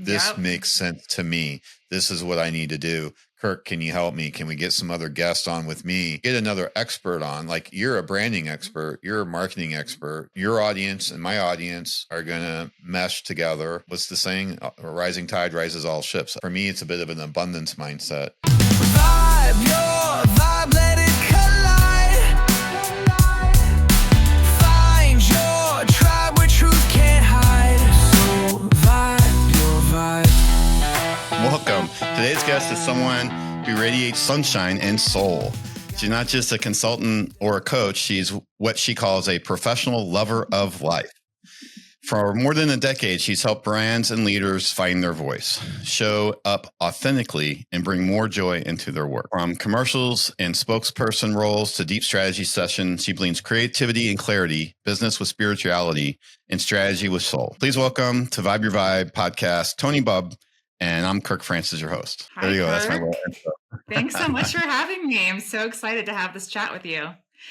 this Yep. makes sense to me. This is what I need to do. Kirk, can you help me? Can we get some other guests on with me? Get another expert on. Like, you're a branding expert, you're a marketing expert. Your audience and my audience are going to mesh together. What's the saying? A rising tide rises all ships. For me, it's a bit of an abundance mindset. Vibe, your vibe, let it collide. Find your tribe where truth can't hide. So vibe, your vibe. Welcome. Today's guest is someone who radiates sunshine and soul. She's not just a consultant or a coach. She's what she calls a professional lover of life. For more than a decade, she's helped brands and leaders find their voice, show up authentically, and bring more joy into their work. From commercials and spokesperson roles to deep strategy sessions, she blends creativity and clarity, business with spirituality, and strategy with soul. Please welcome to Vibe Your Vibe podcast, Toni Bubb. And I'm Kirk Francis, your host. Hi, there you go. That's my Kirk. little intro. Thanks so much for having me. I'm so excited to have this chat with you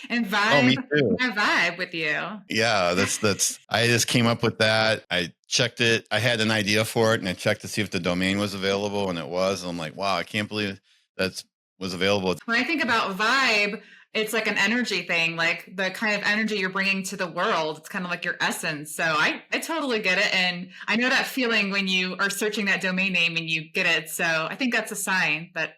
and Me too. my vibe with you. Yeah, that's. I just came up with that. I checked it. I had an idea for it, and I checked to see if the domain was available, and it was. And I'm like, wow, I can't believe that was available. When I think about vibe, it's like an energy thing, like the kind of energy you're bringing to the world. It's kind of like your essence. So I totally get it. And I know that feeling when you are searching that domain name and you get it. So I think that's a sign that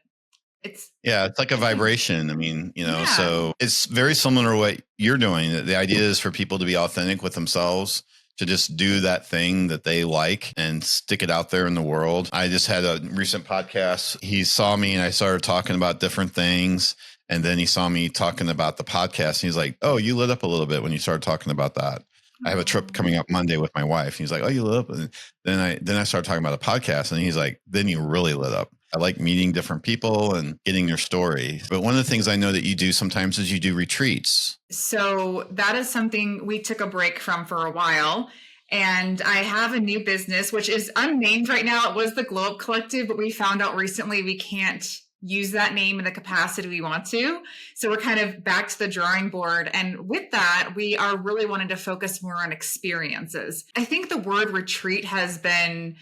it's like a vibration. I mean, so it's very similar to what you're doing. The idea is for people to be authentic with themselves, to just do that thing that they like and stick it out there in the world. I just had a recent podcast. He saw me and I started talking about different things. And then he saw me talking about the podcast. And he's like, oh, you lit up a little bit when you started talking about that. I have a trip coming up Monday with my wife. He's like, oh, you lit up. And then I started talking about the podcast. And he's like, then you really lit up. I like meeting different people and getting their story. But one of the things I know that you do sometimes is you do retreats. So that is something we took a break from for a while. And I have a new business, which is unnamed right now. It was the Globe Collective, but we found out recently we can't use that name in the capacity we want to. So we're kind of back to the drawing board. And with that, we are really wanting to focus more on experiences. I think the word retreat has been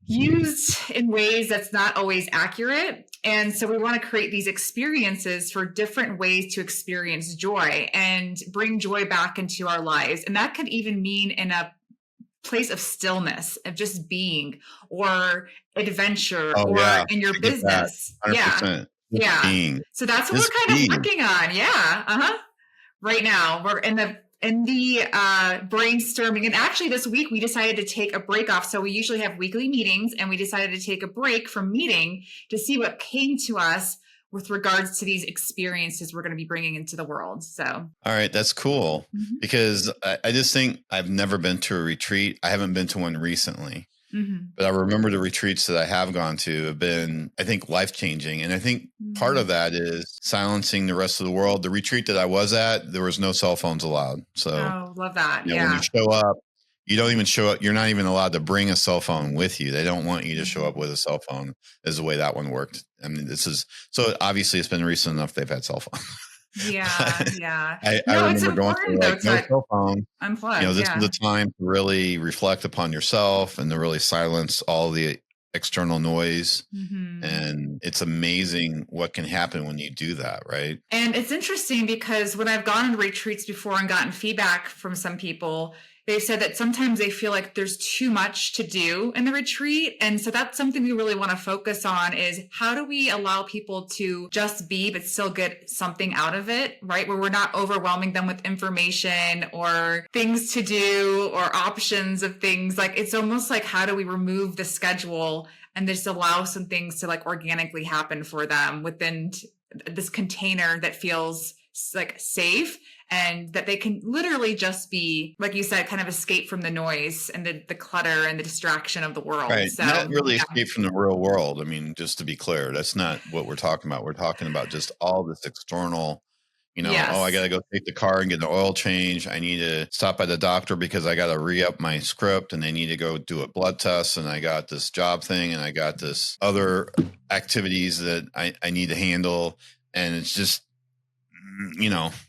used in ways that's not always accurate. And so we want to create these experiences for different ways to experience joy and bring joy back into our lives. And that could even mean in a place of stillness, of just being, or adventure, in your business. Yeah. Being. So that's what we're kind of working on. Yeah. Right now we're in the brainstorming. And actually this week we decided to take a break off. So we usually have weekly meetings, and we decided to take a break from meeting to see what came to us with regards to these experiences we're going to be bringing into the world. So, all right, that's cool. Because I just think I've never been to a retreat. I haven't been to one recently, but I remember the retreats that I have gone to have been, I think, life-changing. And I think part of that is silencing the rest of the world. The retreat that I was at, there was no cell phones allowed. So, love that. When you show up, you don't even show up. You're not even allowed to bring a cell phone with you. They don't want you to show up with a cell phone, is the way that one worked. I mean, so obviously it's been recent enough they've had cell phones. Yeah. I remember going through no cell phone. Unplugged. This is the time to really reflect upon yourself and to really silence all the external noise. And it's amazing what can happen when you do that, right? And it's interesting because when I've gone on retreats before and gotten feedback from some people, they've said that sometimes they feel like there's too much to do in the retreat. And so that's something we really want to focus on, is how do we allow people to just be, but still get something out of it, right? Where we're not overwhelming them with information or things to do or options of things. Like, it's almost like, how do we remove the schedule and just allow some things to like organically happen for them within this container that feels like safe, and that they can literally just be, like you said, kind of escape from the noise and the clutter and the distraction of the world. Right. So, not really escape from the real world. I mean, just to be clear, that's not what we're talking about. We're talking about just all this external, oh, I got to go take the car and get an oil change. I need to stop by the doctor because I got to re-up my script, and I need to go do a blood test, and I got this job thing, and I got this other activities that I need to handle. And it's just,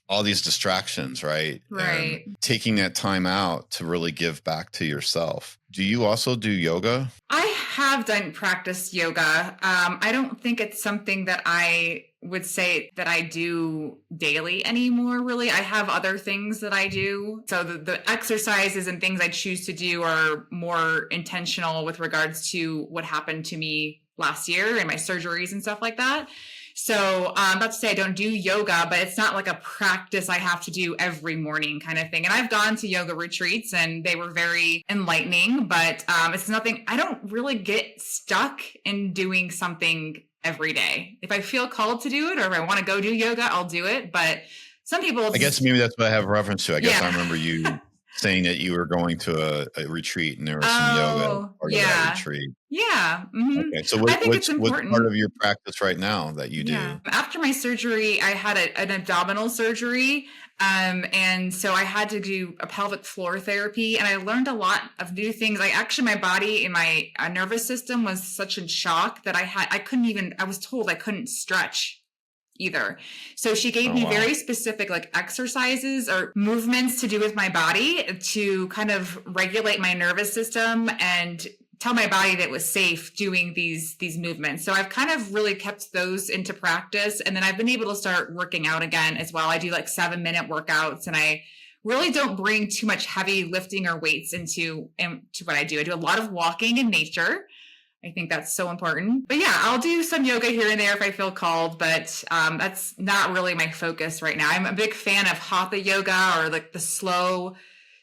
all these distractions, right? Right. And taking that time out to really give back to yourself. Do you also do yoga? I have done practice yoga. I don't think it's something that I would say that I do daily anymore, really. I have other things that I do. So the exercises and things I choose to do are more intentional with regards to what happened to me last year and my surgeries and stuff like that. So I'm about to say I don't do yoga, but it's not like a practice I have to do every morning kind of thing. And I've gone to yoga retreats and they were very enlightening, but it's nothing, I don't really get stuck in doing something every day. If I feel called to do it or if I want to go do yoga, I'll do it. But some people, I guess maybe that's what I have reference to. I guess Yeah. I remember you saying that you were going to a retreat and there was some yoga part of that retreat. Yeah. Mm-hmm. Okay. So I think it's what's important. part of your practice right now that you do? After my surgery, I had an abdominal surgery. And so I had to do a pelvic floor therapy and I learned a lot of new things. My body and my nervous system was such in shock that I was told I couldn't stretch either. So she gave me very specific like exercises or movements to do with my body to kind of regulate my nervous system and tell my body that it was safe doing these movements. So I've kind of really kept those into practice. And then I've been able to start working out again as well. I do like 7-minute workouts and I really don't bring too much heavy lifting or weights into what I do. I do a lot of walking in nature. I think that's so important. But yeah, I'll do some yoga here and there if I feel called, but that's not really my focus right now. I'm a big fan of hatha yoga or like the slow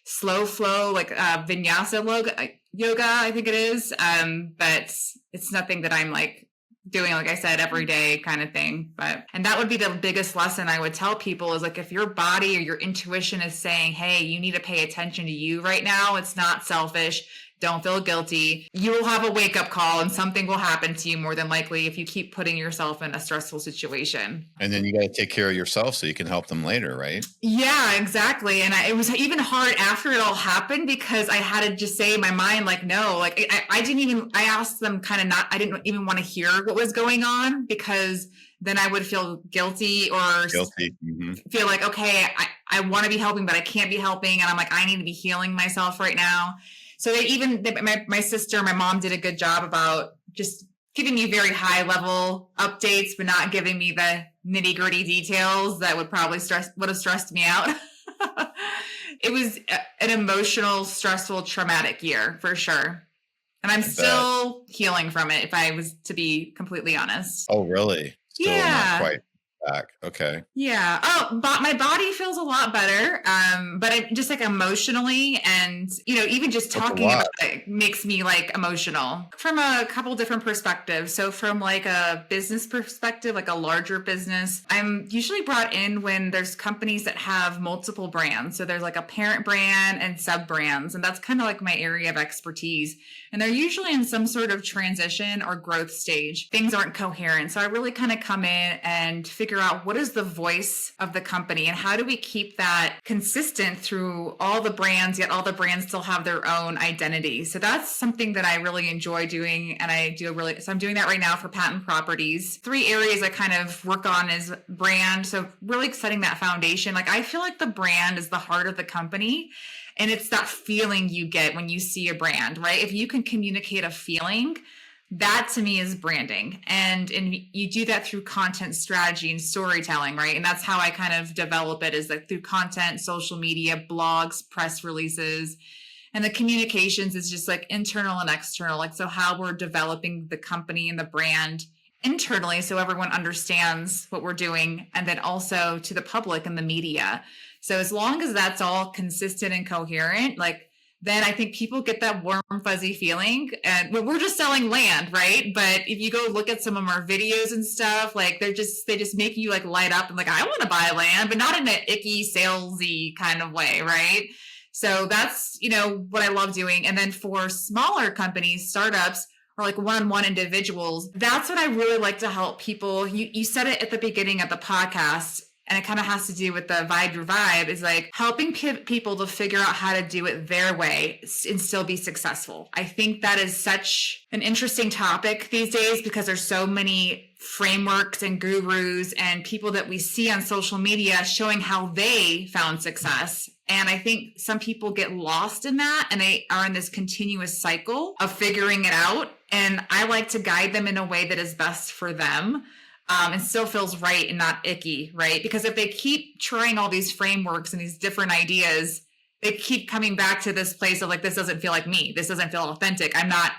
flow, like vinyasa yoga, I think it is. But it's nothing that I'm like doing, like I said, every day kind of thing. And that would be the biggest lesson I would tell people is like, if your body or your intuition is saying, hey, you need to pay attention to you right now, it's not selfish. Don't feel guilty. You will have a wake-up call and something will happen to you more than likely if you keep putting yourself in a stressful situation. And then you got to take care of yourself so you can help them later, right? Yeah, exactly. And it was even hard after it all happened because I had to just say in my mind, like, no, like I asked them I didn't even want to hear what was going on because then I would feel guilty or feel like, okay, I want to be helping, but I can't be helping. And I'm like, I need to be healing myself right now. So my sister, my mom did a good job about just giving me very high level updates, but not giving me the nitty gritty details that would have stressed me out. It was an emotional, stressful, traumatic year for sure. And I'm still healing from it, if I was to be completely honest. Oh, really? Still not quite back. Okay. Yeah. Oh, but my body feels a lot better. But it just like emotionally and, even just talking about it makes me like emotional from a couple different perspectives. So from like a business perspective, like a larger business, I'm usually brought in when there's companies that have multiple brands. So there's like a parent brand and sub brands. And that's kind of like my area of expertise. And they're usually in some sort of transition or growth stage. Things aren't coherent. So I really kind of come in and figure out what is the voice of the company and how do we keep that consistent through all the brands, yet all the brands still have their own identity. So that's something that I really enjoy doing. And so I'm doing that right now for patent properties. 3 areas I kind of work on is brand. So really setting that foundation. Like I feel like the brand is the heart of the company. And it's that feeling you get when you see a brand, right? If you can communicate a feeling, that to me is branding. And you do that through content strategy and storytelling, right? And that's how I kind of develop it is like through content, social media, blogs, press releases. And the communications is just like internal and external. Like, so how we're developing the company and the brand internally so everyone understands what we're doing. And then also to the public and the media. So as long as that's all consistent and coherent, like then I think people get that warm, fuzzy feeling. And we're just selling land, right? But if you go look at some of our videos and stuff, like they just make you like light up and like, I want to buy land, but not in an icky, salesy kind of way, right? So that's, what I love doing. And then for smaller companies, startups, or like one-on-one individuals, that's what I really like to help people. You said it at the beginning of the podcast, and it kind of has to do with the Vibe Your Vibe, is like helping people to figure out how to do it their way and still be successful. I think that is such an interesting topic these days because there's so many frameworks and gurus and people that we see on social media showing how they found success. And I think some people get lost in that and they are in this continuous cycle of figuring it out. And I like to guide them in a way that is best for them. And still feels right and not icky, right? Because if they keep trying all these frameworks and these different ideas, they keep coming back to this place of like, this doesn't feel like me. This doesn't feel authentic. I'm not,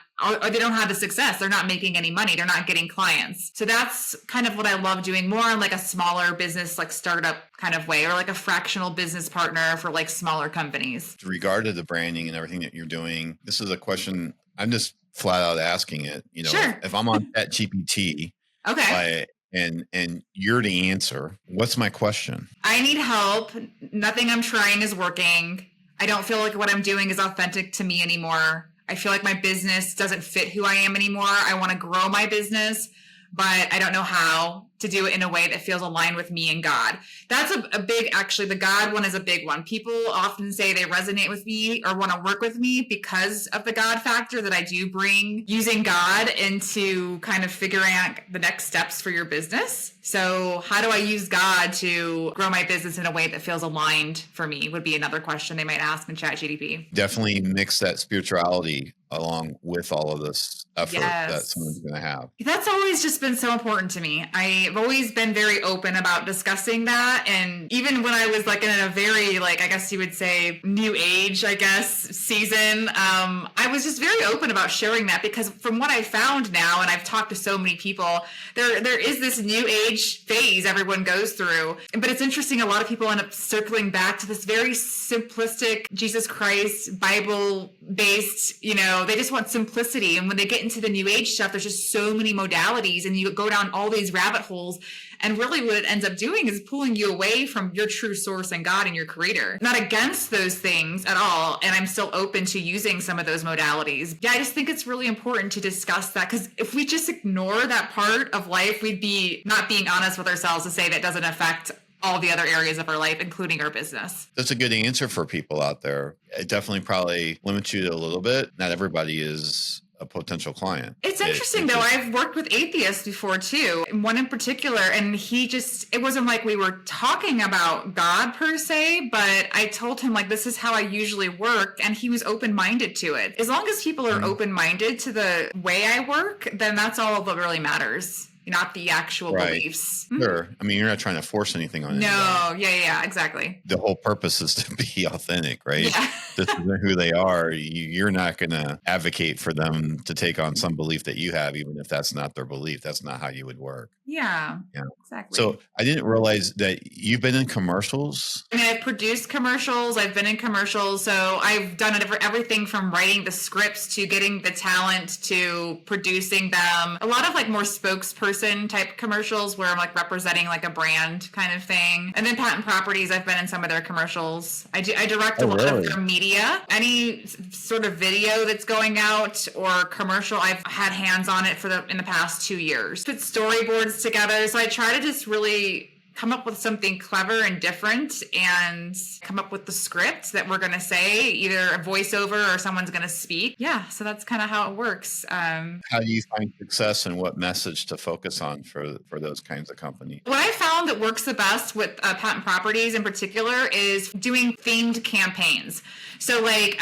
or they don't have the success. They're not making any money. They're not getting clients. So that's kind of what I love doing, more on like a smaller business, like startup kind of way, or like a fractional business partner for like smaller companies. With regard to the branding and everything that you're doing, this is a question I'm just flat out asking it. You know, Sure. if I'm on ChatGPT, Okay. and you're the answer, what's my question? I need help. Nothing I'm trying is working. I don't feel like what I'm doing is authentic to me anymore. I feel like my business doesn't fit who I am anymore. I want to grow my business, but I don't know how to do it in a way that feels aligned with me and God. That's a big, actually, the God one is a big one. People often say they resonate with me or want to work with me because of the God factor that I do bring, using God into kind of figuring out the next steps for your business. So how do I use God to grow my business in a way that feels aligned for me would be another question they might ask in ChatGPT. Definitely mix that spirituality along with all of this effort that someone's going to have. That's always just been so important to me. I've always been very open about discussing that. And even when I was like in a very, like, I guess you would say new age, I guess, season, I was just very open about sharing that because from what I found now, and I've talked to so many people, there is this new age phase everyone goes through. But it's interesting, a lot of people end up circling back to this very simplistic Jesus Christ, Bible-based, you know, they just want simplicity. And when they get into the new age stuff, there's just so many modalities and you go down all these rabbit holes. And really what it ends up doing is pulling you away from your true source and God and your creator. Not against those things at all. And I'm still open to using some of those modalities. Yeah, I just think it's really important to discuss that because if we just ignore that part of life, we'd be not being honest with ourselves to say that doesn't affect all the other areas of our life, including our business. That's a good answer for people out there. It definitely probably limits you a little bit. Not everybody is a potential client. It's interesting though. I've worked with atheists before too. One in particular, and it wasn't like we were talking about God per se, but I told him like, this is how I usually work. And he was open-minded to it. As long as people are open-minded to the way I work, then that's all that really matters. Not the actual beliefs. Sure. I mean, you're not trying to force anything on anybody. No. Yeah, exactly. The whole purpose is to be authentic, right? Yeah. This isn't who they are. You're not going to advocate for them to take on some belief that you have, even if that's not their belief. That's not how you would work. Yeah, exactly. So I didn't realize that you've been in commercials. I mean, I've produced commercials. I've been in commercials. So I've done everything from writing the scripts to getting the talent to producing them. A lot of like more spokesperson type commercials where I'm like representing like a brand kind of thing. And then Patent Properties, I've been in some of their commercials. I direct a lot of their media. Any sort of video that's going out or commercial, I've had hands on it in the past 2 years. Put storyboards together. So I try to just really come up with something clever and different and come up with the script that we're going to say, either a voiceover or someone's going to speak. Yeah. So that's kind of how it works. How do you find success and what message to focus on for those kinds of companies? What I found that works the best with Patent Properties in particular is doing themed campaigns. So like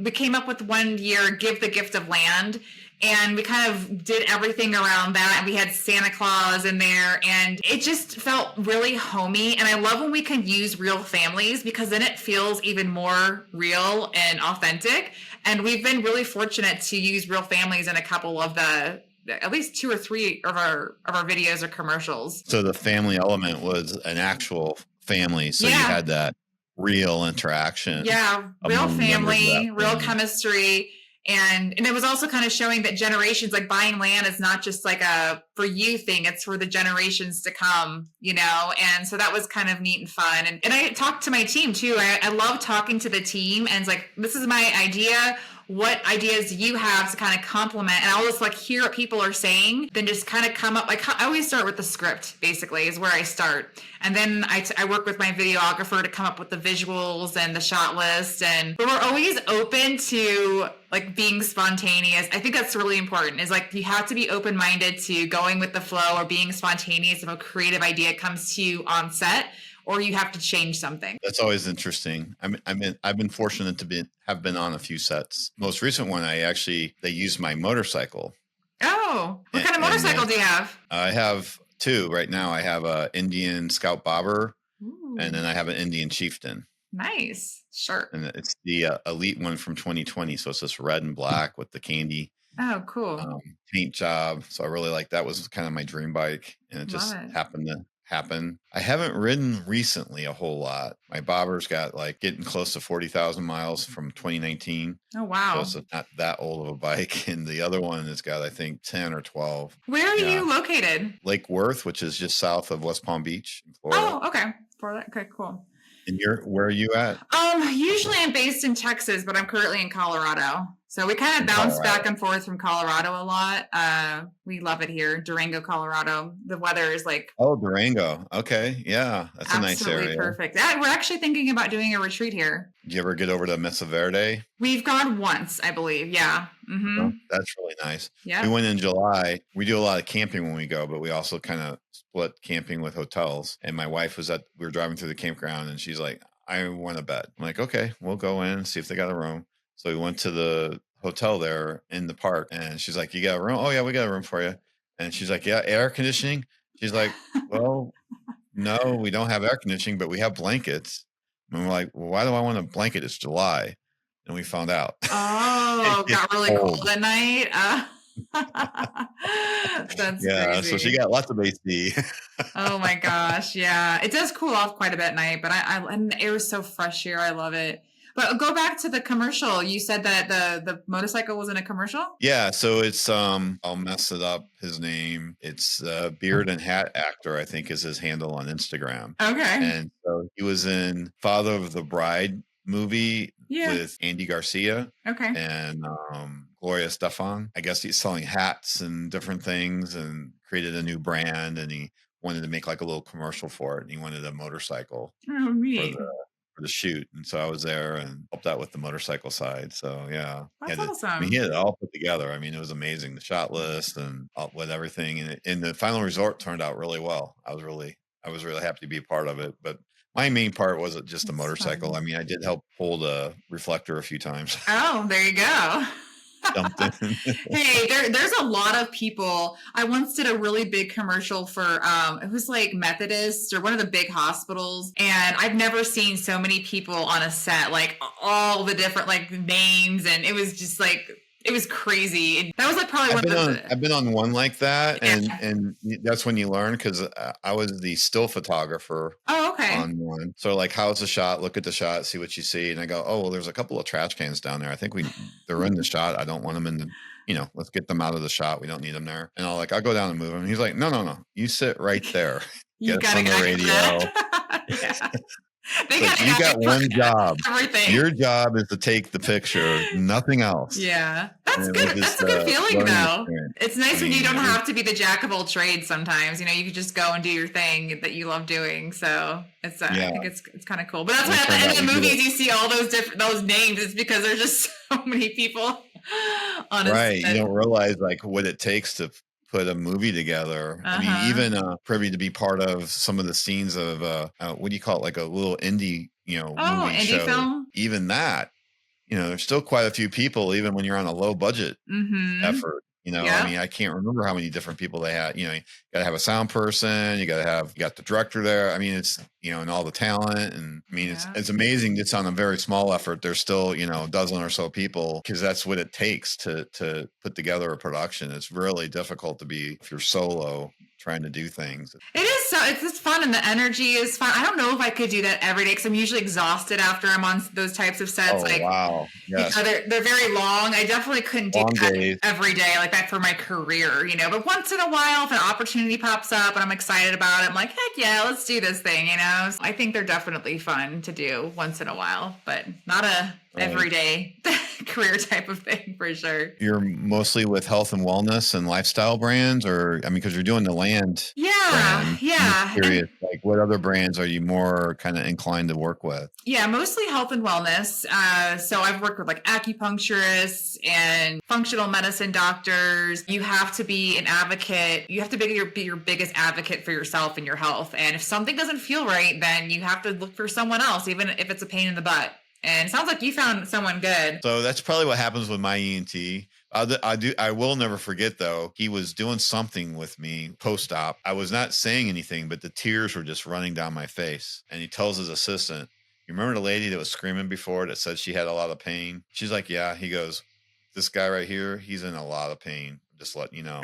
we came up with one year, Give the Gift of Land. And we kind of did everything around that. And we had Santa Claus in there. And it just felt really homey. And I love when we can use real families because then it feels even more real and authentic. And we've been really fortunate to use real families in a couple of at least 2 or 3 of our videos or commercials. So the family element was an actual family. So you had that real interaction. Yeah, real family, real chemistry. And it was also kind of showing that generations, like buying land is not just like a for you thing, it's for the generations to come, you know? And so that was kind of neat and fun. And I talked to my team too. I love talking to the team and it's like, this is my idea. What ideas do you have to kind of complement? And I'll just like hear what people are saying, then just kind of come up. Like I always start with the script, basically, is where I start. And then I work with my videographer to come up with the visuals and the shot list. But we're always open to like being spontaneous. I think that's really important, is like you have to be open-minded to going with the flow or being spontaneous if a creative idea comes to you on set. or you have to change something. That's always interesting. I've been fortunate to have been on a few sets. Most recent one, they used my motorcycle. Oh, what kind of motorcycle do you have? I have two right now. I have a Indian Scout Bobber, and then I have an Indian Chieftain. Nice. Sure. And it's the elite one from 2020. So it's this red and black with the candy. Oh, cool. Paint job. So I really like that. Was kind of my dream bike, and it just happened to happen. I haven't ridden recently a whole lot. My bobber's got like getting close to 40,000 miles from 2019. Oh, wow. So it's not that old of a bike. And the other one has got, I think, 10 or 12. Where are you located? Lake Worth, which is just south of West Palm Beach, Florida. Oh, okay. Florida. Okay, cool. And where are you at? Usually I'm based in Texas, but I'm currently in Colorado. So we kind of bounce back and forth from Colorado a lot. We love it here. Durango, Colorado. The weather is like... Oh, Durango. Okay. Yeah. That's a nice area. Absolutely perfect. Yeah, we're actually thinking about doing a retreat here. Did you ever get over to Mesa Verde? We've gone once, I believe. Yeah. Mm-hmm. Oh, that's really nice. Yeah. We went in July. We do a lot of camping when we go, but we also kind of split camping with hotels. And my wife we were driving through the campground, and she's like, I want a bed. I'm like, okay, we'll go in and see if they got a room. So we went to the hotel there in the park, and she's like, you got a room? Oh yeah, we got a room for you. And she's like, yeah, air conditioning? She's like, well, no, we don't have air conditioning, but we have blankets. And we're like, well, why do I want a blanket? It's July. And we found out. Oh, got really cold at night. That's crazy. So she got lots of AC. Oh my gosh. Yeah. It does cool off quite a bit at night, but and the air is so fresh here. I love it. But go back to the commercial. You said that the motorcycle was in a commercial? Yeah. So it's, I'll mess it up. His name. It's Beard and Hat Actor, I think is his handle on Instagram. Okay. And so he was in Father of the Bride movie with Andy Garcia. Okay. And Gloria Stefan. I guess he's selling hats and different things and created a new brand, and he wanted to make like a little commercial for it, and he wanted a motorcycle for the shoot. And so I was there and helped out with the motorcycle side. So yeah. That's awesome. I mean, he had it all put together. I mean, it was amazing. The shot list and with everything. And the final resort turned out really well. I was really happy to be a part of it. But my main part wasn't just a motorcycle. Fun. I mean, I did help hold a reflector a few times. Oh, there you go. Hey, there's a lot of people. I once did a really big commercial for it was like Methodist or one of the big hospitals, and I've never seen so many people on a set, like all the different like names, and it was just like it was crazy. That was like probably I've been on one like that, and that's when you learn, because I was the still photographer. Oh, okay. On one, so like, how's the shot? Look at the shot, see what you see, and I go, oh well, there's a couple of trash cans down there. I think they're in the shot. I don't want them in the. Let's get them out of the shot. We don't need them there. And I'll go down and move them. He's like, no, you sit right there. You got on the radio. Yeah. You got one job. Everything. Your job is to take the picture, nothing else. Yeah. That's good. That's a good feeling, though. Experience. It's nice when you don't have to be the jack of all trades sometimes. You can just go and do your thing that you love doing. So it's I think it's kind of cool. But that's why at the end of the movies you see all those names. It's because there's just so many people on right. You don't realize like what it takes to put a movie together. I mean, even privy to be part of some of the scenes of what do you call it, like a little indie movie indie show film. Even that, there's still quite a few people, even when you're on a low budget effort. I mean, I can't remember how many different people they had. You got to have a sound person. You got the director there. I mean, it's and all the talent. And I mean, it's amazing. It's on a very small effort. There's still a dozen or so people, because that's what it takes to put together a production. It's really difficult if you're solo trying to do things. It is it's fun, and the energy is fun. I don't know if I could do that every day, because I'm usually exhausted after I'm on those types of sets. Oh, wow. Yes. They're very long. I definitely couldn't do that every day like that for my career, But once in a while, if an opportunity pops up and I'm excited about it, I'm like, heck yeah, let's do this thing, So I think they're definitely fun to do once in a while, but not everyday career type of thing for sure. You're mostly with health and wellness and lifestyle brands, or because you're doing the land. Yeah. I'm curious, like what other brands are you more kind of inclined to work with? Yeah, mostly health and wellness. So I've worked with like acupuncturists and functional medicine doctors. You have to be an advocate. You have to be your biggest advocate for yourself and your health. And if something doesn't feel right, then you have to look for someone else, even if it's a pain in the butt. And it sounds like you found someone good. So that's probably what happens with my ENT. I will never forget though. He was doing something with me post-op. I was not saying anything, but the tears were just running down my face. And he tells his assistant, "You remember the lady that was screaming before that said she had a lot of pain?" She's like, "Yeah." He goes, "This guy right here, he's in a lot of pain. Just letting you know."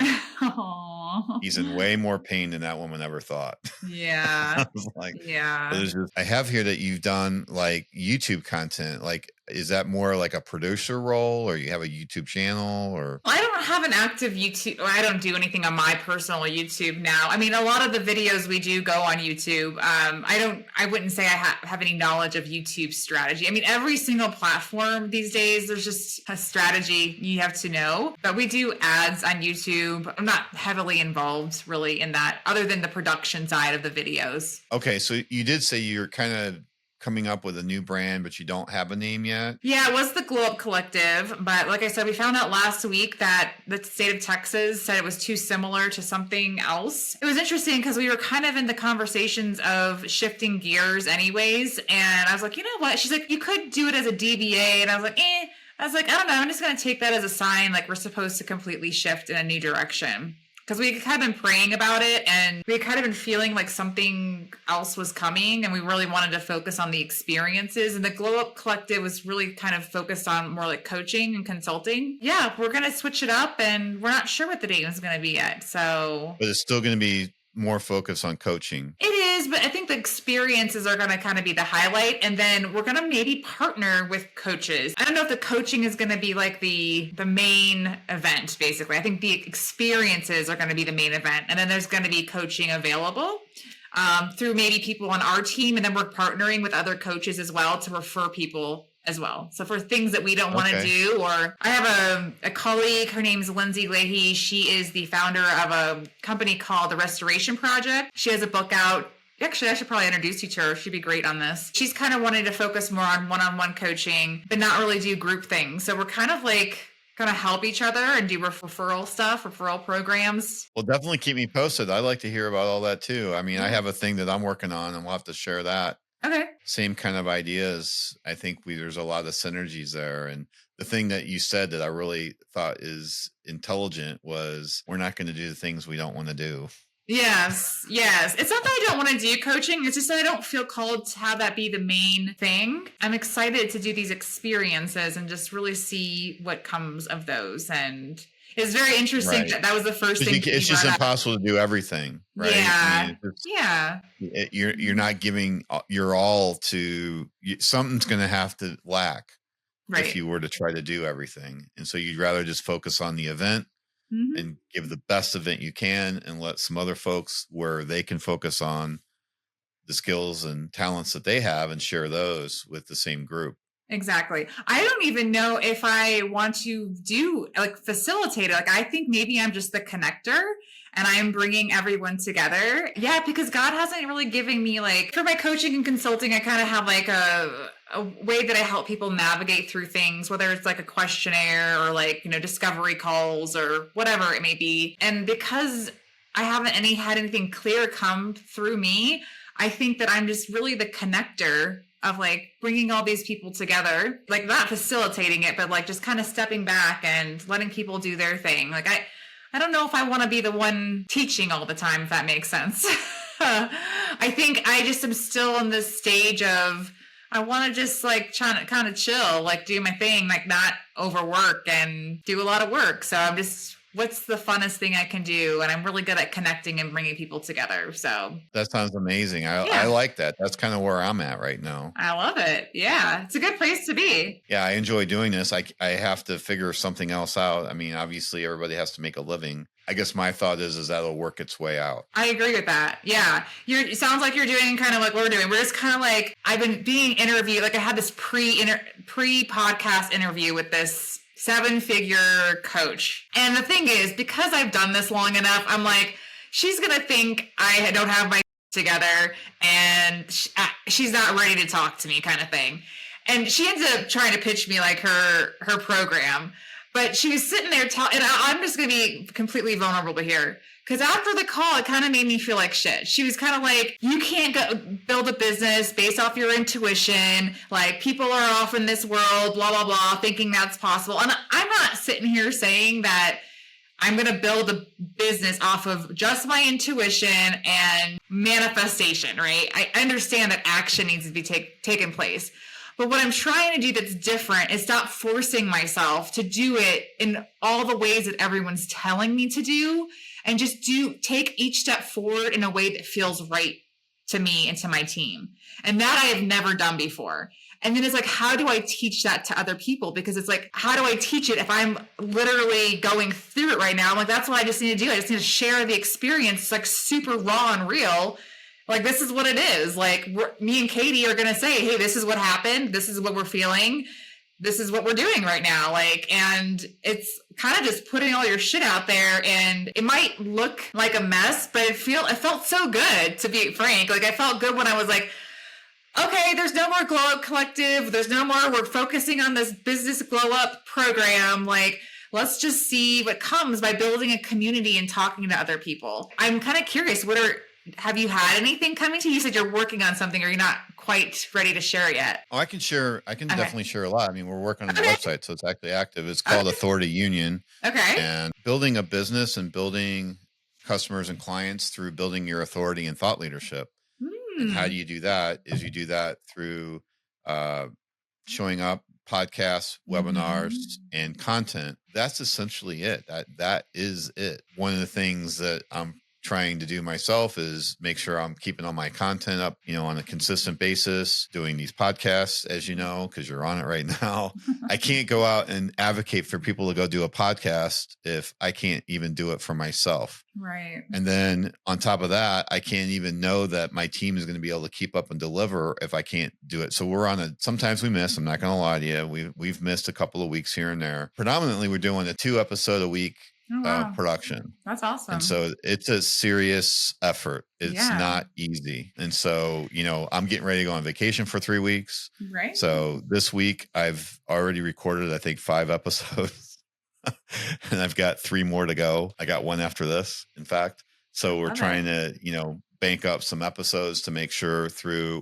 He's in way more pain than that woman ever thought. Yeah. I was like, yeah. I have here that you've done like YouTube content. Like, is that more like a producer role, or you have a YouTube channel, or? I don't have an active YouTube, or I don't do anything on my personal YouTube now. I mean, a lot of the videos we do go on YouTube. I wouldn't say I have any knowledge of YouTube strategy. I mean, every single platform these days, there's just a strategy you have to know. But we do ads on YouTube. I'm not heavily involved really in that, other than the production side of the videos. Okay, so you did say you're kind of coming up with a new brand, but you don't have a name yet? Yeah, it was the Glow Up Collective. But like I said, we found out last week that the state of Texas said it was too similar to something else. It was interesting because we were kind of in the conversations of shifting gears anyways. And I was like, you know what? She's like, you could do it as a DBA. And I was like, I don't know. I'm just going to take that as a sign like we're supposed to completely shift in a new direction. Because we kind of been praying about it, and we kind of been feeling like something else was coming, and we really wanted to focus on the experiences. And the Glow Up Collective was really kind of focused on more like coaching and consulting. Yeah, we're going to switch it up, and we're not sure what the date is going to be yet. So, but it's still going to be more focused on coaching. It is, but I think the experiences are going to kind of be the highlight, and then we're going to maybe partner with coaches. I don't know if the coaching is going to be like the main event, basically. I think the experiences are going to be the main event, and then there's going to be coaching available through maybe people on our team, and then we're partnering with other coaches as well to refer people as well. So for things that we don't want to do, or I have a colleague, her name's Lindsay Leahy. She is the founder of a company called The Restoration Project. She has a book out. Actually, I should probably introduce you to her. She'd be great on this. She's kind of wanting to focus more on one-on-one coaching, but not really do group things. So we're kind of like going to help each other and do referral programs. Well, definitely keep me posted. I'd like to hear about all that too. I mean, I have a thing that I'm working on, and we'll have to share that. Okay. Same kind of ideas. I think there's a lot of synergies there. And the thing that you said that I really thought is intelligent was we're not going to do the things we don't want to do. Yes. It's not that I don't want to do coaching. It's just that I don't feel called to have that be the main thing. I'm excited to do these experiences and just really see what comes of those. And it's very interesting that was the first thing. It's just impossible to do everything, right? Yeah. I mean, you're not giving your all to something's going to have to lack if you were to try to do everything. And so you'd rather just focus on the event and give the best event you can, and let some other folks where they can focus on the skills and talents that they have and share those with the same group. Exactly. I don't even know if I want to do like facilitate it. Like, I think maybe I'm just the connector and I'm bringing everyone together. Yeah, because God hasn't really given me like, for my coaching and consulting, I kind of have like a way that I help people navigate through things, whether it's like a questionnaire or like, discovery calls or whatever it may be. And because I haven't had anything clear come through me, I think that I'm just really the connector of like bringing all these people together, like not facilitating it, but like just kind of stepping back and letting people do their thing. Like, I don't know if I want to be the one teaching all the time, if that makes sense. I think I just am still in this stage of, I want to just like try to kind of chill, like do my thing, like not overwork and do a lot of work. So I'm just, what's the funnest thing I can do? And I'm really good at connecting and bringing people together. So that sounds amazing. I like that. That's kind of where I'm at right now. I love it. Yeah. It's a good place to be. Yeah. I enjoy doing this. I have to figure something else out. I mean, obviously everybody has to make a living. I guess my thought is that'll work its way out. I agree with that. Yeah. It sounds like you're doing kind of like we're doing. We're just kind of like, I've been being interviewed. Like I had this pre-podcast interview with this 7-figure coach. And the thing is, because I've done this long enough, I'm like, she's going to think I don't have my together, and she's not ready to talk to me, kind of thing. And she ends up trying to pitch me like her program, but she was sitting there and I'm just going to be completely vulnerable here. Because after the call, it kind of made me feel like shit. She was kind of like, you can't go build a business based off your intuition. Like, people are off in this world, blah, blah, blah, thinking that's possible. And I'm not sitting here saying that I'm going to build a business off of just my intuition and manifestation, right? I understand that action needs to be taken place. But what I'm trying to do that's different is stop forcing myself to do it in all the ways that everyone's telling me to do, and just take each step forward in a way that feels right to me and to my team. And that I have never done before. And then it's like, how do I teach that to other people? Because it's like, how do I teach it if I'm literally going through it right now? I'm like, that's what I just need to do. I just need to share the experience, like super raw and real. Like, this is what it is. Like, me and Katie are going to say, hey, this is what happened. This is what we're feeling. This is what we're doing right now. Like, and it's kind of just putting all your shit out there, and it might look like a mess, but it felt so good, to be frank. Like, I felt good when I was like, okay, there's no more Glow Up Collective. There's no more, we're focusing on this business glow up program. Like, let's just see what comes by building a community and talking to other people. I'm kind of curious, have you had anything coming to you? You said you're working on something, or you're not quite ready to share yet? Oh, I can definitely share a lot. I mean, we're working on the website, so it's actually active. It's called Authority Union. Okay. And building a business and building customers and clients through building your authority and thought leadership. And how do you do that? Is you do that through showing up, podcasts, webinars, and content. That's essentially it. That is it. One of the things that I'm trying to do myself is make sure I'm keeping all my content up, on a consistent basis, doing these podcasts, as you know, because you're on it right now. I can't go out and advocate for people to go do a podcast if I can't even do it for myself. Right. And then on top of that, I can't even know that my team is going to be able to keep up and deliver if I can't do it. So sometimes we miss, I'm not going to lie to you. We've missed a couple of weeks here and there. Predominantly, we're doing a 2 episode a week production. That's awesome. And so it's a serious effort. It's not easy. And so, I'm getting ready to go on vacation for 3 weeks. Right. So this week I've already recorded, I think, 5 episodes and I've got 3 more to go. I got 1 after this, in fact. So we're trying to, bank up some episodes to make sure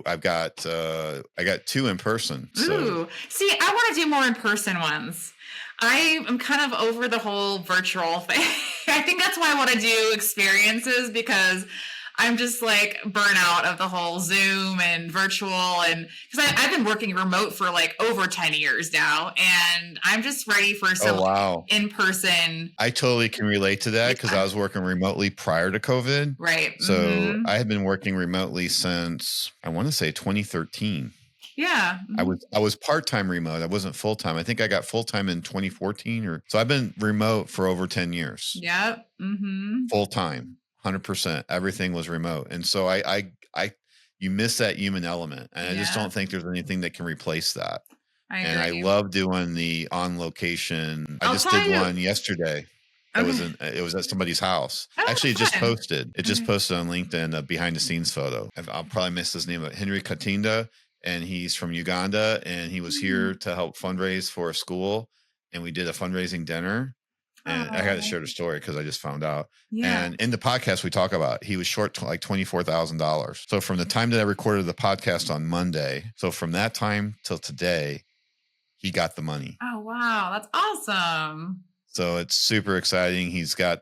I got 2 in person. Ooh, see, I want to do more in person ones. I am kind of over the whole virtual thing. I think that's why I want to do experiences, because I'm just like burnt out of the whole Zoom and virtual, and because I've been working remote for like over 10 years now, and I'm just ready for some in person. I totally can relate to that because I was working remotely prior to COVID. Right. So I had been working remotely since, I want to say, 2013. Yeah. I was part-time remote. I wasn't full-time. I think I got full-time in 2014 so I've been remote for over 10 years. Yep. Full-time, 100%. Everything was remote. And so you miss that human element. And I just don't think there's anything that can replaase that. I love doing the on location. I just did one yesterday. It was at somebody's house. Actually, it just posted. It just posted on LinkedIn, a behind the scenes photo. I'll probably miss his name, but Henry Katinda. And he's from Uganda, and he was here to help fundraise for a school. And we did a fundraising dinner. And I got to share the story because I just found out. Yeah. And in the podcast, we talk about he was short like $24,000. So from the time that I recorded the podcast on Monday, so from that time till today, he got the money. Oh, wow. That's awesome. So it's super exciting. He's got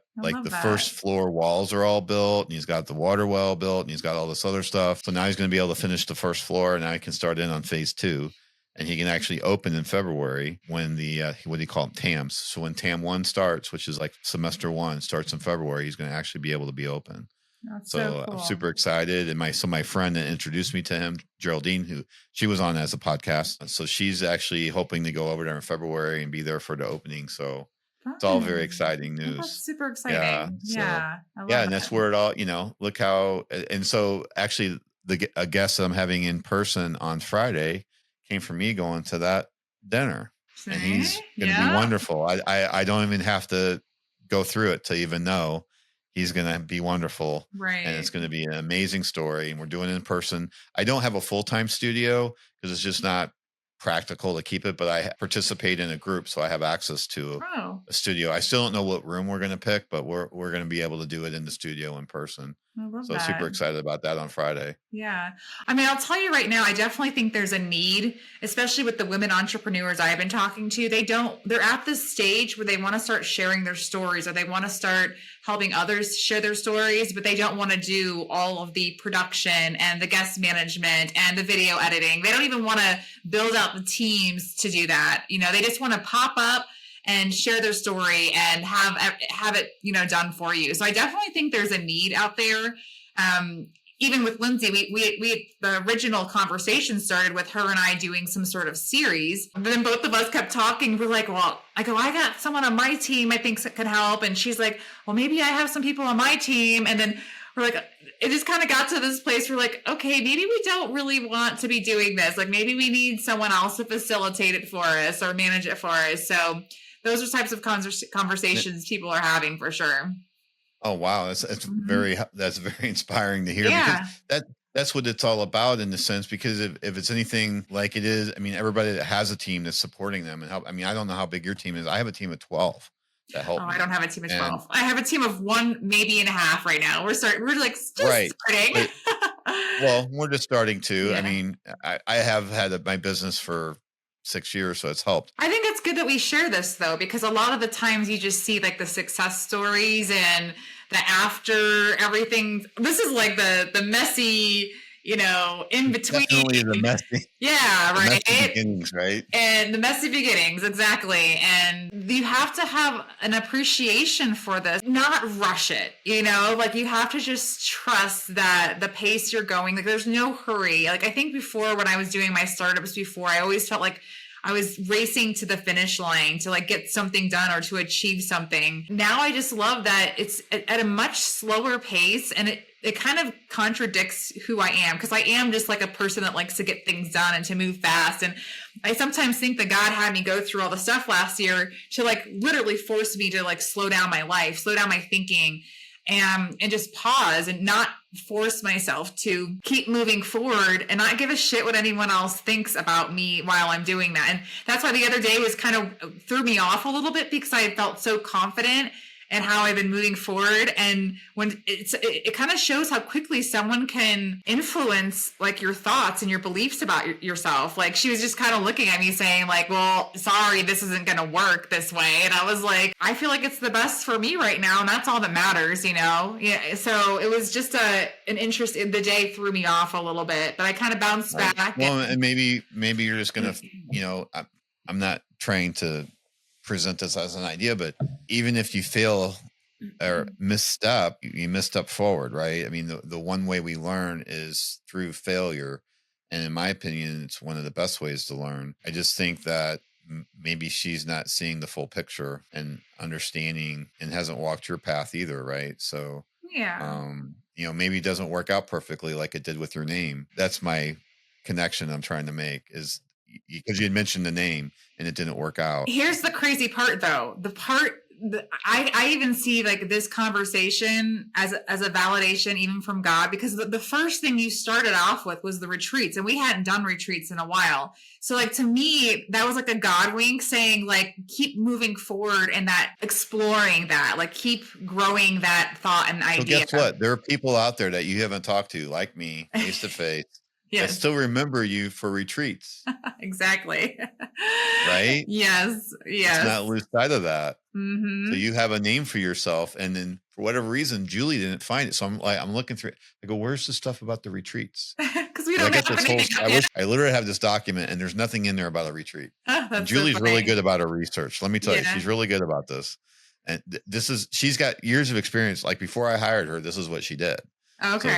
first floor walls are all built, and he's got the water well built, and he's got all this other stuff. So now he's going to be able to finish the first floor, and now he can start in on phase 2, and he can actually open in February when the what do you call them, TAMs. So when TAM 1 starts, which is like semester 1 starts in February, he's going to actually be able to be open. That's so cool. I'm super excited. And my friend that introduced me to him, Geraldine, she was on as a podcast. So she's actually hoping to go over there in February and be there for the opening. So it's all very exciting news. That's super exciting. Yeah. And that's where it all, look how, and so actually a guest that I'm having in person on Friday came from me going to that dinner. See? And he's going to be wonderful. I don't even have to go through it to even know he's going to be wonderful. And it's Right. going to be an amazing story. And we're doing it in person. I don't have a full-time studio because it's just not practical to keep it, but I participate in a group, so I have access to Oh, a studio. I still don't know what room we're going to pick, but we're going to be able to do it in the studio in person. I love So super that. excited about that on Friday. Yeah. I mean, I'll tell you right now, I definitely think there's a need, especially with the women entrepreneurs I've been talking to. They're at this stage where they want to start sharing their stories, or they want to start helping others share their stories, but they don't want to do all of the production and the guest management and the video editing. They don't even want to build out the teams to do that. They just want to pop up and share their story and have it, done for you. So I definitely think there's a need out there. Even with Lindsay, we the original conversation started with her and I doing some sort of series. But then both of us kept talking. We're like, well, I got someone on my team I think could help. And she's like, well, maybe I have some people on my team. And then we're like, it just kind of got to this place where like, okay, maybe we don't really want to be doing this. Like maybe we need someone else to facilitate it for us or manage it for us. So those are types of conversations people are having for sure. Oh wow, that's very inspiring to hear, Yeah. because that's what it's all about in the sense, because if it's anything like it is, I mean, everybody that has a team that's supporting them and help. I mean, I don't know how big your team is. I have a team of 12 that help. I don't have a team of 12. I have a team of 1, maybe and a half right now. We're like just Right. starting. Well, we're just starting to. Yeah. I mean, I have had my business for 6 years, so it's helped. I think it's good that we share this though, because a lot of the times you just see like the success stories and the after everything. This is like the messy, in between. Definitely the messy. Yeah, the right. messy beginnings, right? And the messy beginnings, exactly. And you have to have an appreciation for this, not rush it, like you have to just trust that the pace you're going, like there's no hurry. Like I think before, when I was doing my startups before, I always felt like I was racing to the finish line to like get something done or to achieve something. Now I just love that it's at a much slower pace, and it kind of contradicts who I am, because I am just like a person that likes to get things done and to move fast. And I sometimes think that God had me go through all the stuff last year to like literally force me to like slow down my life, slow down my thinking, and just pause and not force myself to keep moving forward and not give a shit what anyone else thinks about me while I'm doing that. And that's why the other day was kind of threw me off a little bit, because I felt so confident and how I've been moving forward. And when it kind of shows how quickly someone can influence like your thoughts and your beliefs about yourself. Like she was just kind of looking at me saying like, well, sorry, this isn't going to work this way. And I was like, I feel like it's the best for me right now. And that's all that matters, Yeah. So it was just an interest. The day threw me off a little bit, but I kind of bounced back. Well, and maybe you're just going to, I'm not trying to present this as an idea, but even if you fail or misstep, you misstep forward, right? I mean, the one way we learn is through failure. And in my opinion, it's one of the best ways to learn. I just think that maybe she's not seeing the full picture and understanding, and hasn't walked your path either, right? So, yeah. Maybe it doesn't work out perfectly like it did with your name. That's my connection I'm trying to make, is because you had mentioned the name and it didn't work out. Here's the crazy part though. I even see like this conversation as a validation even from God, because the first thing you started off with was the retreats, and we hadn't done retreats in a while. So like to me, that was like a God wink saying like, keep moving forward and that exploring that, like keep growing that thought and idea. So guess what? There are people out there that you haven't talked to, like me, face to face. Yes. I still remember you for retreats. Exactly. Right? Yes. Let's not lose sight of that. Mm-hmm. So you have a name for yourself, and then for whatever reason, Julie didn't find it. So I'm looking through it. I go, where's the stuff about the retreats? Because we don't have I literally have this document, and there's nothing in there about a retreat. And Julie's so really good about her resurch. Let me tell you, she's really good about this. And she's got years of experience. Like before I hired her, this is what she did. Okay.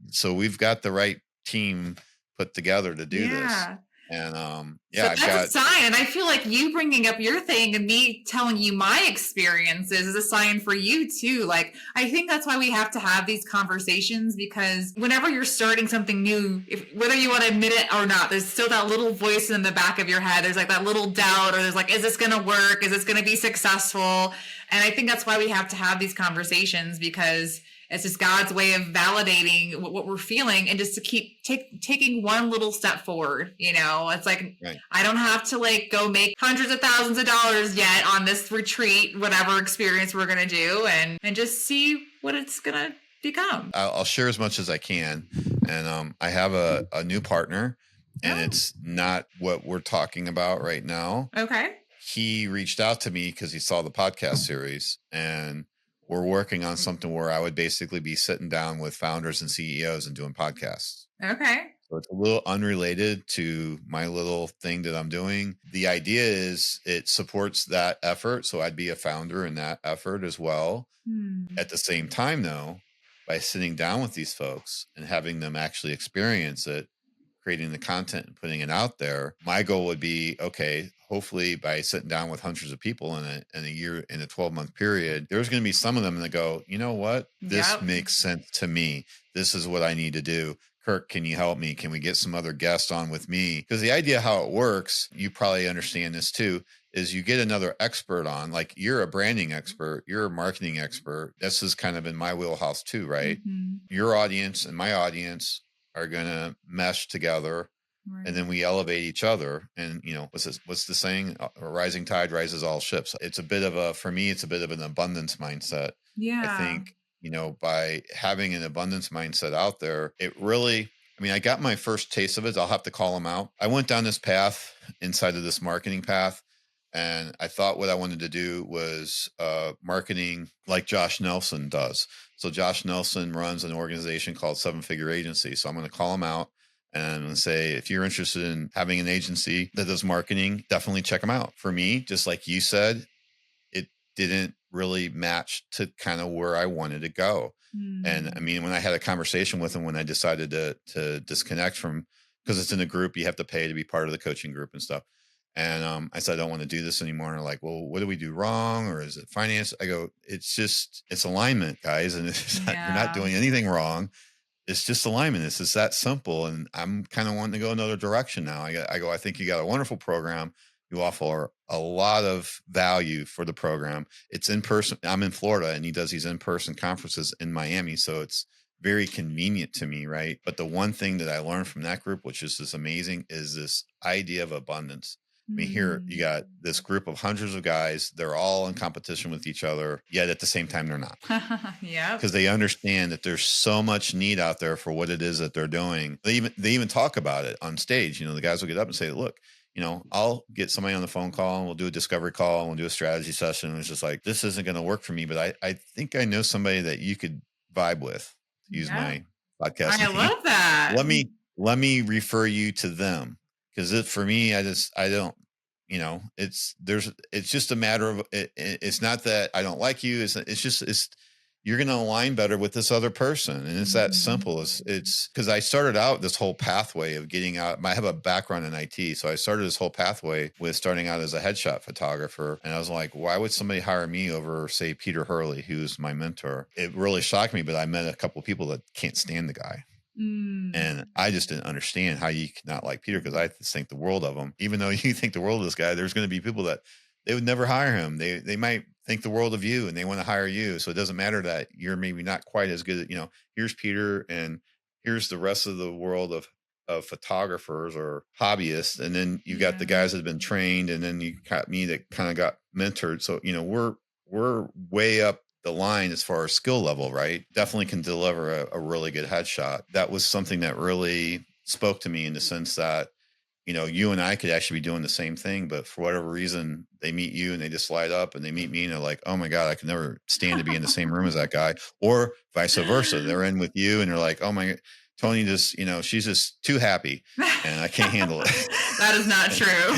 So we've got the right team put together to do this. And Yeah, So that's a sign. And I feel like you bringing up your thing and me telling you my experiences is a sign for you too. Like, I think that's why we have to have these conversations, because whenever you're starting something new, whether you want to admit it or not, there's still that little voice in the back of your head. There's like that little doubt, or there's like, is this going to work? Is this going to be successful? And I think that's why we have to have these conversations, because it's just God's way of validating what we're feeling, and just to keep taking one little step forward. It's like, right. I don't have to like go make hundreds of thousands of dollars yet on this retreat, whatever experience we're going to do, and just see what it's going to become. I'll share as much as I can. And I have a new partner, and it's not what we're talking about right now. Okay. He reached out to me because he saw the podcast series, and we're working on something where I would basically be sitting down with founders and CEOs and doing podcasts. Okay. So it's a little unrelated to my little thing that I'm doing. The idea is it supports that effort. So I'd be a founder in that effort as well. At the same time, though, by sitting down with these folks and having them actually experience it, creating the content and putting it out there, my goal would be, okay, hopefully by sitting down with hundreds of people in a year, in a 12-month period, there's going to be some of them that go, you know what? This makes sense to me. This is what I need to do. Kirk, can you help me? Can we get some other guests on with me? Because the idea how it works, you probably understand this too, is you get another expert on, like you're a branding expert, you're a marketing expert. This is kind of in my wheelhouse too, right? Your audience and my audience are going to mesh together. Right. And then we elevate each other. And, what's the saying? A rising tide rises all ships. It's a bit of for me, it's a bit of an abundance mindset. Yeah. I think, by having an abundance mindset out there, it really, I got my first taste of it. I'll have to call them out. I went down this path inside of this marketing path. And I thought what I wanted to do was marketing like Josh Nelson does. So Josh Nelson runs an organization called 7-Figure Agency. So I'm going to call him out and say, if you're interested in having an agency that does marketing, definitely check them out. For me, just like you said, it didn't really match to kind of where I wanted to go. And when I had a conversation with him, when I decided to disconnect from, because it's in a group, you have to pay to be part of the coaching group and stuff. And I said, I don't want to do this anymore. And they're like, well, what do we do wrong? Or is it finance? I go, it's alignment, guys. And you're not doing anything wrong. It's just alignment. It's just that simple. And I'm kind of wanting to go another direction now. I think you got a wonderful program. You offer a lot of value for the program. It's in person. I'm in Florida, and he does these in-person conferences in Miami. So it's very convenient to me, right? But the one thing that I learned from that group, which is just amazing, is this idea of abundance. Here you got this group of hundreds of guys. They're all in competition with each other, yet at the same time, they're not. Yeah. Because they understand that there's so much need out there for what it is that they're doing. They even talk about it on stage. The guys will get up and say, look, I'll get somebody on the phone call and we'll do a discovery call and we'll do a strategy session. And it's just like, this isn't going to work for me, but I think I know somebody that you could vibe with. Use my podcast. I love that. Let me refer you to them. Because for me, I don't, it's just a matter of it. It's not that I don't like you. You're going to align better with this other person. And it's that simple. It's because I started out this whole pathway of getting out. I have a background in IT. So I started this whole pathway with starting out as a headshot photographer. And I was like, why would somebody hire me over, say, Peter Hurley, who's my mentor? It really shocked me, but I met a couple of people that can't stand the guy. And I just didn't understand how you could not like Peter, because I just think the world of him. Even though you think the world of this guy, there's going to be people that they would never hire him. They might think the world of you and they want to hire you. So it doesn't matter that you're maybe not quite as good at, here's Peter and here's the rest of the world of photographers or hobbyists. And then you got the guys that have been trained, and then you got me that kind of got mentored. So, we're way up the line as far as skill level, right? Definitely can deliver a really good headshot. That was something that really spoke to me in the sense that, you and I could actually be doing the same thing, but for whatever reason, they meet you and they just slide up, and they meet me and they're like, oh my God, I could never stand to be in the same room as that guy. Or vice versa. They're in with you and they're like, oh my, Toni just, she's just too happy and I can't handle it. That is not true.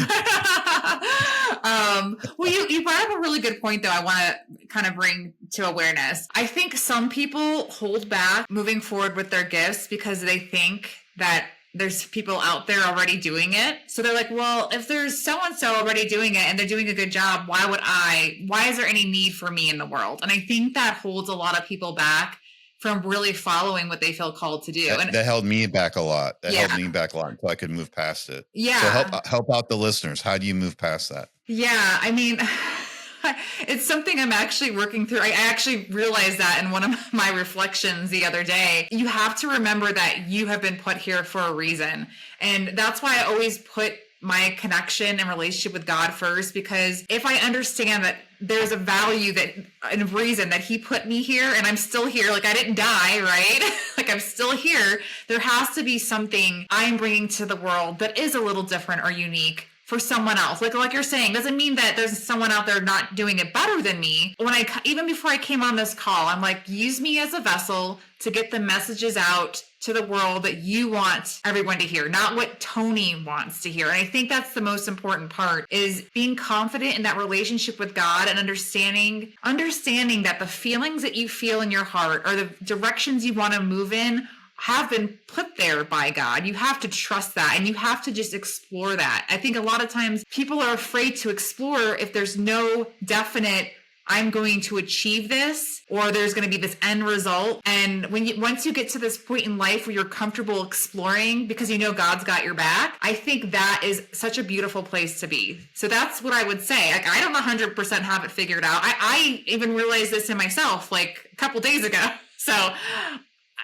Well, you brought up a really good point, though. I want to kind of bring to awareness. I think some people hold back moving forward with their gifts because they think that there's people out there already doing it. So they're like, well, if there's so-and-so already doing it and they're doing a good job, why is there any need for me in the world? And I think that holds a lot of people back from really following what they feel called to do. That held me back a lot. Held me back a lot until I could move past it. Yeah. So help out the listeners. How do you move past that? Yeah. I mean, it's something I'm actually working through. I actually realized that in one of my reflections the other day. You have to remember that you have been put here for a reason. And that's why I always put my connection and relationship with God first, because if I understand that there's a value and a reason that he put me here and I'm still here, like I didn't die, right? Like I'm still here. There has to be something I'm bringing to the world that is a little different or unique for someone else. Like you're saying, doesn't mean that there's someone out there not doing it better than me. Even before I came on this call, I'm like, use me as a vessel to get the messages out to the world that you want everyone to hear, not what Toni wants to hear. And I think that's the most important part, is being confident in that relationship with God and understanding that the feelings that you feel in your heart or the directions you want to move in have been put there by God. You have to trust that and you have to just explore that. I think a lot of times people are afraid to explore if there's no definite, I'm going to achieve this, or there's going to be this end result. And once you get to this point in life where you're comfortable exploring because you know God's got your back, I think that is such a beautiful place to be. So that's what I would say. Like, I don't 100% have it figured out. I even realized this in myself like a couple days ago. So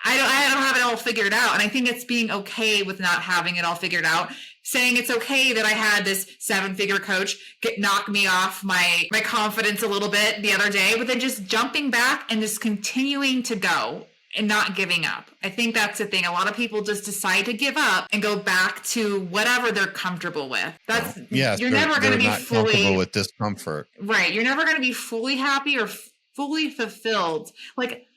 I don't have it all figured out. And I think it's being okay with not having it all figured out. Saying it's okay that I had this 7-figure coach knock me off my confidence a little bit the other day, but then just jumping back and just continuing to go and not giving up. I think that's the thing. A lot of people just decide to give up and go back to whatever they're comfortable with. You're never going to be fully comfortable with discomfort. Right. You're never going to be fully happy or fully fulfilled. Like,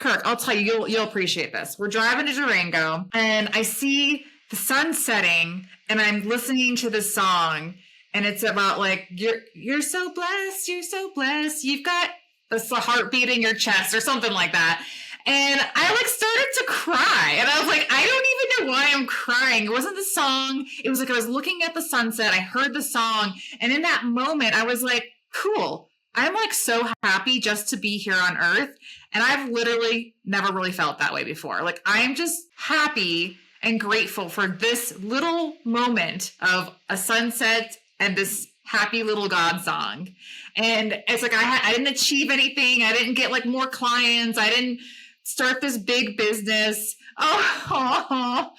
Kirk, I'll tell you, you'll appreciate this. We're driving to Durango and I see the sun setting and I'm listening to the song and it's about like, you're so blessed. You're so blessed. You've got a heartbeat in your chest or something like that. And I like started to cry and I was like, I don't even know why I'm crying. It wasn't the song. It was like, I was looking at the sunset. I heard the song. And in that moment I was like, cool. I'm like so happy just to be here on earth. And I've literally never really felt that way before. Like I am just happy and grateful for this little moment of a sunset and this happy little God song. And it's like, I didn't achieve anything. I didn't get like more clients. I didn't start this big business. Oh,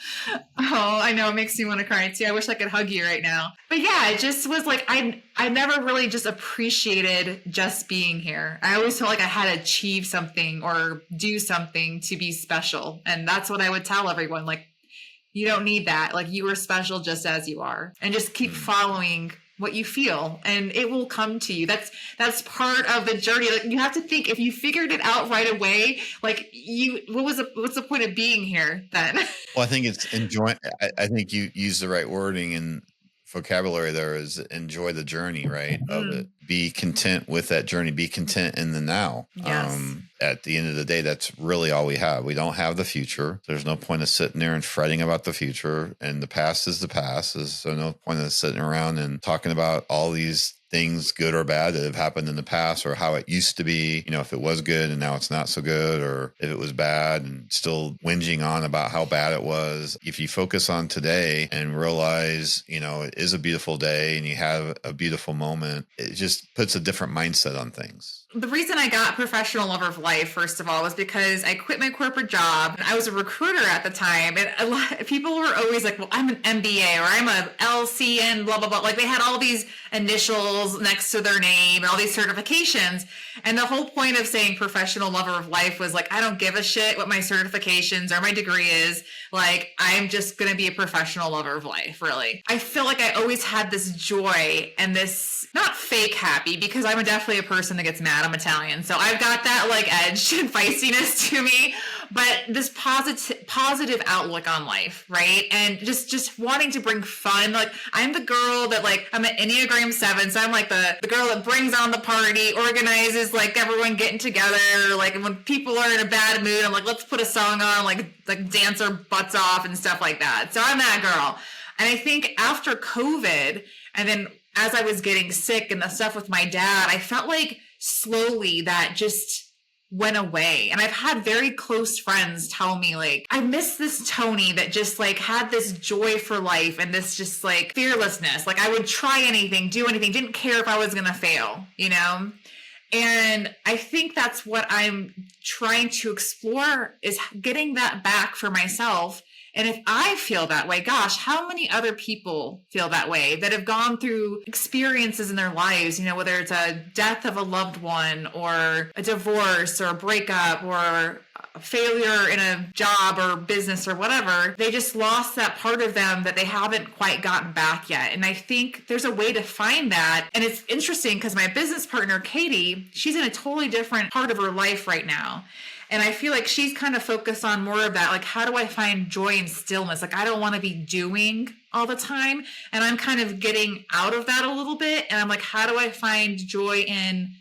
I know it makes me want to cry too. I wish I could hug you right now. But yeah, it just was like, I never really just appreciated just being here. I always felt like I had to achieve something or do something to be special. And that's what I would tell everyone. Like, you don't need that. Like you are special just as you are, and just keep following what you feel and it will come to you. That's part of the journey. Like you have to think, if you figured it out right away, like what's the point of being here then? Well, I think it's enjoy. I think you use the right wording and vocabulary there, is enjoy the journey, right? Of it. Be content with that journey. Be content in the now. Yes. At the end of the day, that's really all we have. We don't have the future. There's no point of sitting there and fretting about the future. And the past is the past. There's no point of sitting around and talking about all these things, good or bad, that have happened in the past, or how it used to be, if it was good and now it's not so good, or if it was bad and still whinging on about how bad it was. If you focus on today and realize, it is a beautiful day and you have a beautiful moment, it just puts a different mindset on things. The reason I got Professional Lover of Life, first of all, was because I quit my corporate job. I was a recruiter at the time. And a lot of people were always like, well, I'm an MBA or I'm a LCN, blah, blah, blah. Like they had all these initials next to their name and all these certifications. And the whole point of saying Professional Lover of Life was like, I don't give a shit what my certifications or my degree is. Like, I'm just going to be a professional lover of life, really. I feel like I always had this joy and this, not fake happy, because I'm definitely a person that gets mad. I'm Italian. So I've got that like edge and feistiness to me. but this positive outlook on life, right? And just wanting to bring fun. Like I'm the girl that like I'm an Enneagram 7, so I'm like the girl that brings on the party, organizes like everyone getting together. Like when people are in a bad mood, I'm like, let's put a song on, like dance our butts off and stuff like that. So I'm that girl. And I think after COVID, and then as I was getting sick and the stuff with my dad, I felt like slowly that just went away. And I've had very close friends tell me like, I miss this Toni that just like had this joy for life and this just like fearlessness. Like I would try anything, do anything, didn't care if I was going to fail, you know? And I think that's what I'm trying to explore is getting that back for myself. And if I feel that way, gosh, how many other people feel that way that have gone through experiences in their lives, you know, whether it's a death of a loved one or a divorce or a breakup or a failure in a job or business or whatever, they just lost that part of them that they haven't quite gotten back yet. And I think there's a way to find that. And it's interesting because my business partner, Katie, she's in a totally different part of her life right now. And I feel like she's kind of focused on more of that. Like, how do I find joy and stillness? Like, I don't want to be doing all the time. And I'm kind of getting out of that a little bit. And I'm like, how do I find joy in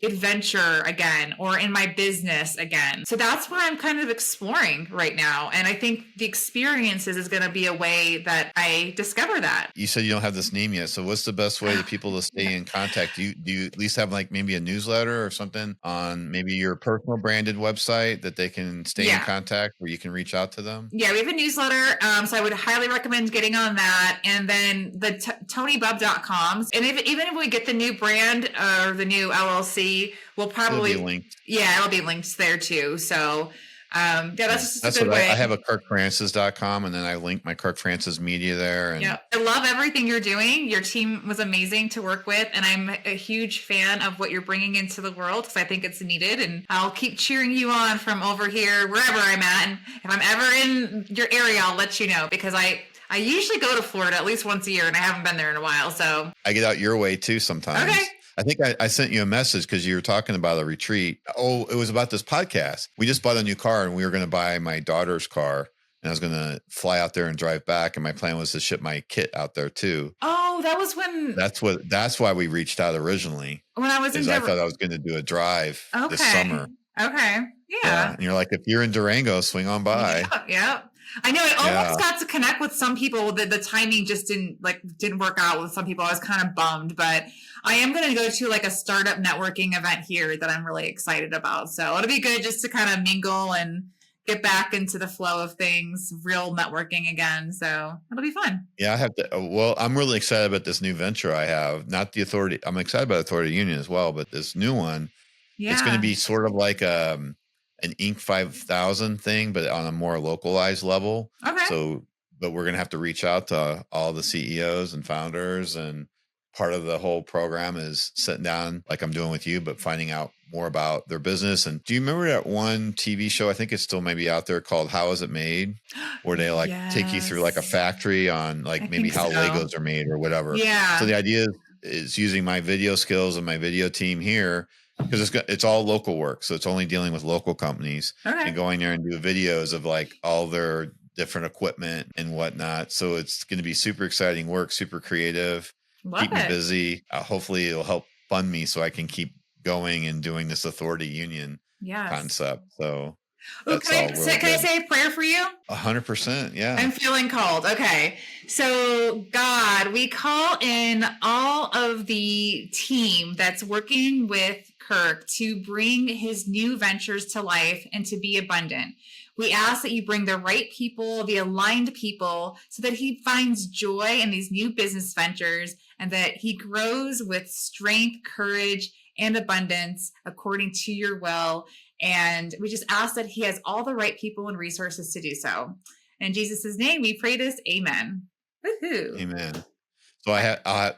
adventure again or in my business again? So that's what I'm kind of exploring right now. And I think the experiences is going to be a way that I discover that. You said you don't have this name yet. So what's the best way to people to stay in contact? Do you at least have like maybe a newsletter or something on maybe your personal branded website that they can stay in contact where you can reach out to them? Yeah, we have a newsletter. So I would highly recommend getting on that. And then the ToniBubb.com. And even if we get the new brand or the new LLC, we'll probably it'll be linked. Yeah, it'll be linked there too. So that's just a good what way. I have a KirkFrancis.com and then I link my Kirk Francis media there. And yeah, I love everything you're doing. Your team was amazing to work with. And I'm a huge fan of what you're bringing into the world because I think it's needed. And I'll keep cheering you on from over here, wherever I'm at. And if I'm ever in your area, I'll let you know because I usually go to Florida at least once a year and I haven't been there in a while. So I get out your way too sometimes. Okay. I think I sent you a message because you were talking about a retreat. Oh, it was about this podcast. We just bought a new car and we were going to buy my daughter's car and I was going to fly out there and drive back. And my plan was to ship my kit out there too. Oh, that was when. That's why we reached out originally. When I was in I thought I was going to do a drive this summer. Okay. Yeah. And you're like, if you're in Durango, swing on by. Yeah. I know I almost got to connect with some people that the timing just didn't work out with some people. I was kind of bummed, but I am going to go to like a startup networking event here that I'm really excited about. So it'll be good just to kind of mingle and get back into the flow of things, real networking again. So it'll be fun. Yeah, I have to. Well, I'm really excited about this new venture I have. Not the Authority. I'm excited about Authority Union as well, but this new one, it's going to be sort of like an Inc. 5000 thing, but on a more localized level. Okay. But we're going to have to reach out to all the CEOs and founders, and part of the whole program is sitting down like I'm doing with you, but finding out more about their business. And do you remember that one TV show? I think it's still maybe out there called How Is It Made? Where they take you through like a factory on like maybe how Legos are made or whatever. Yeah. So the idea is using my video skills and my video team here, because it's all local work. So it's only dealing with local companies and going there and do videos of like all their different equipment and whatnot. So it's going to be super exciting work, super creative, keep me busy. Hopefully it'll help fund me so I can keep going and doing this Authority Union concept. So can I say a prayer for you? 100%. Yeah. I'm feeling called. Okay. So God, we call in all of the team that's working with Kirk to bring his new ventures to life and to be abundant. We ask that you bring the right people, the aligned people, so that he finds joy in these new business ventures and that he grows with strength, courage, and abundance according to your will. And we just ask that he has all the right people and resources to do so. In Jesus' name, we pray this. Amen. Woohoo. Amen. So I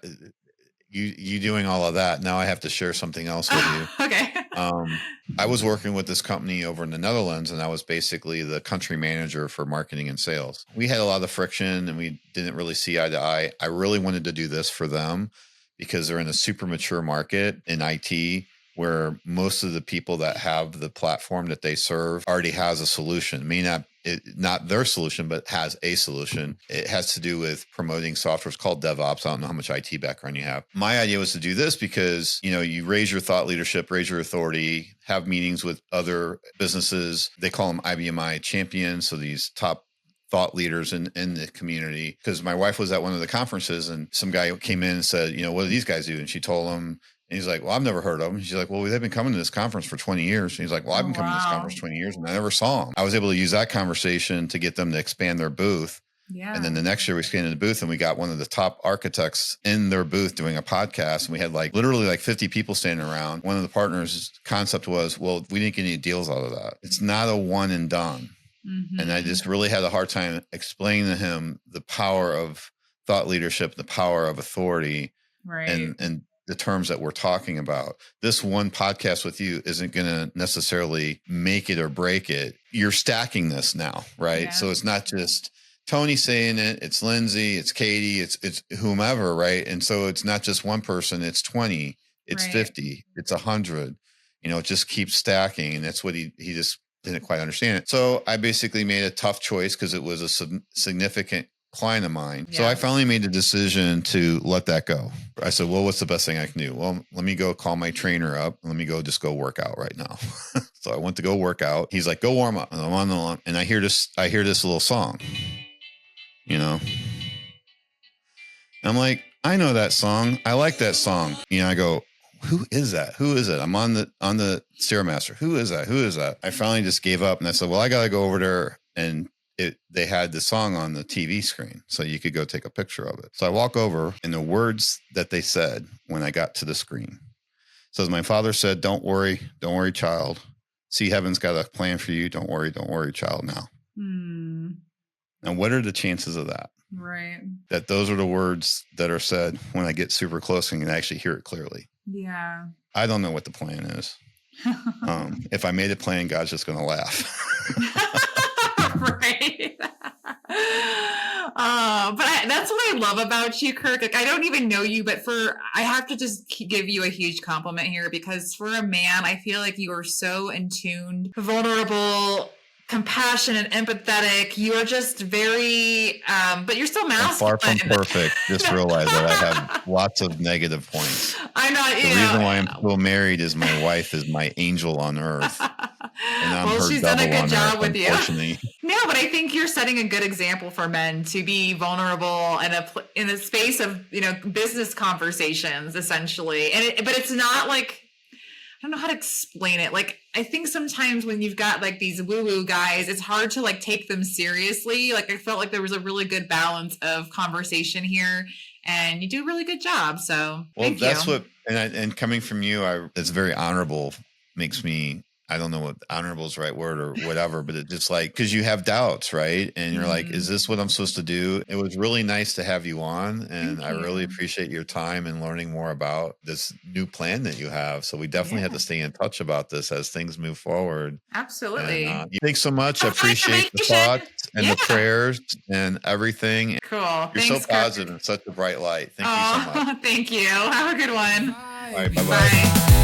you doing all of that. Now I have to share something else with you. Okay. I was working with this company over in the Netherlands, and I was basically the country manager for marketing and sales. We had a lot of friction and we didn't really see eye to eye. I really wanted to do this for them because they're in a super mature market in IT. where most of the people that have the platform that they serve already has a solution. May not their solution, but has a solution. It has to do with promoting software. It's called DevOps. I don't know how much IT background you have. My idea was to do this because, you raise your thought leadership, raise your authority, have meetings with other businesses. They call them IBMI champions. So these top thought leaders in the community. Because my wife was at one of the conferences and some guy came in and said, what do these guys do? And she told him, and he's like, well, I've never heard of them. She's like, well, they've been coming to this conference for 20 years. And he's like, well, I've been coming to this conference 20 years and I never saw them. I was able to use that conversation to get them to expand their booth. Yeah. And then the next year we expanded the booth and we got one of the top architects in their booth doing a podcast. And we had literally 50 people standing around. One of the partners' concept was, well, we didn't get any deals out of that. It's not a one and done. Mm-hmm. And I just really had a hard time explaining to him the power of thought leadership, the power of authority, right, and the terms that we're talking about. This one podcast with you isn't going to necessarily make it or break it. You're stacking this now, right? Yeah. So it's not just Toni saying it, it's Lindsay, it's Katie, it's whomever, right? And so it's not just one person, it's 20, it's 50, it's 100. It just keeps stacking. And that's what he just didn't quite understand it. So I basically made a tough choice because it was a significant client of mine. Yeah. So I finally made the decision to let that go. I said, well, what's the best thing I can do? Well, let me go call my trainer up. Let me just go work out right now. So I went to go work out. He's like, go warm up. And I'm on the lawn and I hear this little song, And I'm like, I know that song. I like that song. I go, who is that? Who is it? I'm on the Stairmaster. Who is that? Who is that? I finally just gave up and I said, well, I got to go over there. And they had the song on the TV screen so you could go take a picture of it. So I walk over and the words that they said when I got to the screen says, my father said, don't worry, child. See, heaven's got a plan for you. Don't worry, child now. And what are the chances of that? Right. That those are the words that are said when I get super close and can actually hear it clearly. Yeah. I don't know what the plan is. If I made a plan, God's just going to laugh. Right. But that's what I love about you, Kirk. I don't even know you, but I have to just give you a huge compliment here because for a man, I feel like you are so in tuned, vulnerable, compassionate, empathetic. You are just very, but you're still masculine. I'm far from perfect. Just realize that I have lots of negative points. I'm not. The reason why I'm still married is my wife is my angel on earth. And I'm her she's double done a good on job earth, with you. No, but I think you're setting a good example for men to be vulnerable in a space of business conversations, essentially. But it's not like, I don't know how to explain it. I think sometimes when you've got these woo-woo guys, it's hard to take them seriously. I felt like there was a really good balance of conversation here, and you do a really good job. So, well, that's what, and coming from you, it's very honorable. Makes me, I don't know what honorable is the right word or whatever, but it just because you have doubts, right? And you're like, is this what I'm supposed to do? It was really nice to have you on. And I really appreciate your time and learning more about this new plan that you have. So we definitely have to stay in touch about this as things move forward. Absolutely. And, thanks so much. I appreciate the thoughts and the prayers and everything. Cool. You're Thanks, so positive and such a bright light. Thank you so much. Thank you. Have a good one. All right. Bye-bye. Bye.